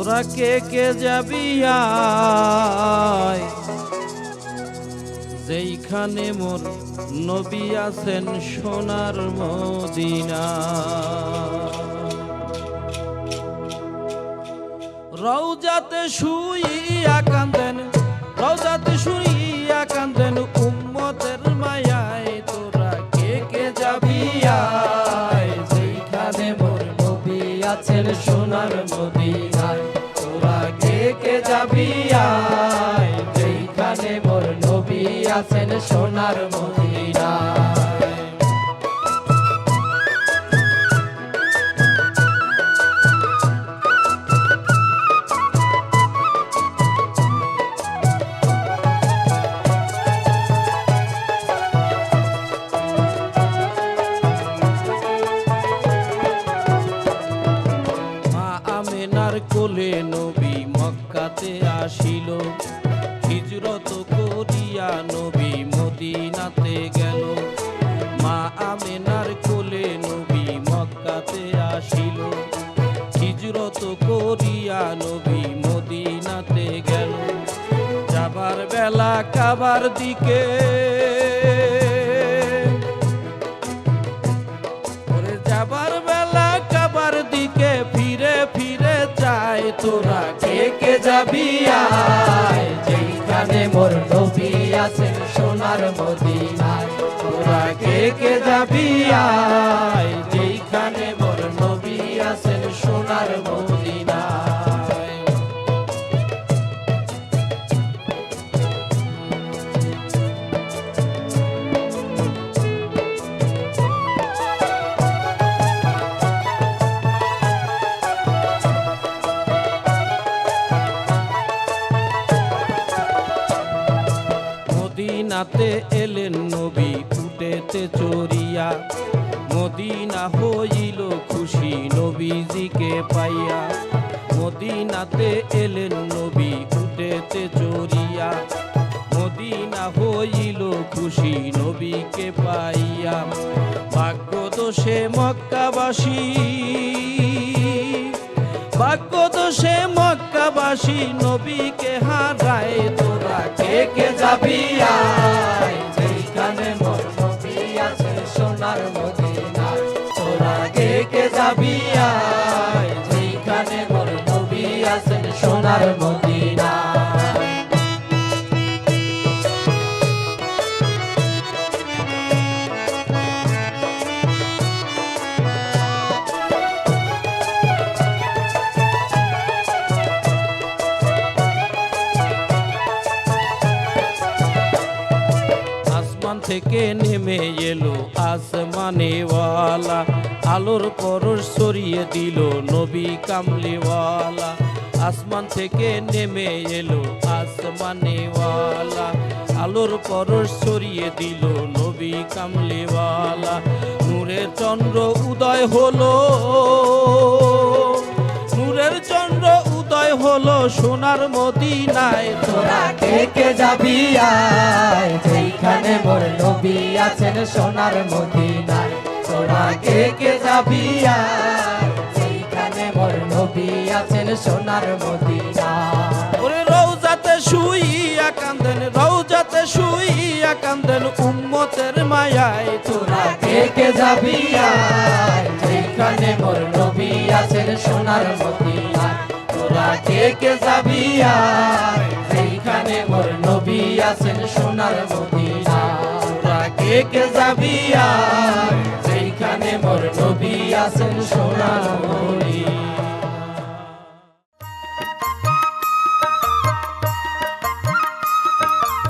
তোরা কে কে যাবি আয়, যেইখানে মোর নবী আছেন সোনার মদিনা। রওজাতে শুইয়া কান্দেন, রওজাতে শুইয়া কান্দেন উম্মতের মায়ায়। তোরা কে কে যাবি আয়, যেইখানে মোর নবী আছেন সোনার মদিনায়। তোরা কে কে যাবি আয়, যেইখানে মোর নবী আছেন সোনার মদিনায়। কোলে নবী মক্কাতে আসিল, হিজরত করিয়া নবী মদিনাতে গেল। মা আমেনার কোলে নবী মক্কাতে আসিল, হিজরত করিয়া নবী মদিনাতে গেল। যাবার বেলা কাবার দিকে, যাবার বেলা কাবার দিকে ফিরে ফিরে যায়। তোরা কে কে যাবি আয়, যেইখানে মোর নবী আছেন সোনার মদিনায়। তোরা কে কে যাবি আয়, যেইখানে মোর নবী আছেন সোনার মদিনায়। মদিনাতে এলেন নবী উটেতে চড়িয়া, মদিনা হইল খুশি নবীজিকে পাইয়া। মদিনাতে এলেন নবী উটেতে চড়িয়া, মদিনা হইল খুশি নবীকে পাইয়া। ভাগ্য দোষে মক্কাবাসী, ভাগ্য দোষে মক্কাবাসী নবীকে হারায়। তোরা কে কে যাবি আয়, যেইখানে মোর নবী আছেন সোনার মদিনায়। তোরা কে কে যাবি আয়, যেইখানে মোর নবী আছেন সোনার মদিনায়। থেকে নেমে এলো আসমানেওয়ালা, আলোর পরশ ছড়িয়ে দিল নবী কামলিওয়ালা। আসমান থেকে নেমে এলো আসমানেওয়ালা, আলোর পরশ ছড়িয়ে দিল নবী কামলিওয়ালা। নূরের চন্দ্র উদয় হলো, নূরের চন্দ্র উদয় হলো সোনার মদিনায়। তোরা কে কে যাবি আয়, যেইখানে মোর নবী আছেন সোনার মদিনায়। তোরা কে কে যাবি আয়, যেইখানে মোর নবী আছেন সোনার মদিনায়। ওরে রওজাতে শুইয়া কান্দেন, রওজাতে শুইয়া কান্দেন উম্মতের মায়ায়। তোরা কে কে যাবি আয়, যেইখানে মোর নবী আছেন সোনার মদিনায়। তোরা কে কে যাবি আয়, যেইখানে মোর নবী আছেন সোনার মদিনায়। তোরা কে কে যাবি আয়, যেইখানে মোর নবী আছেন সোনার মদিনায়।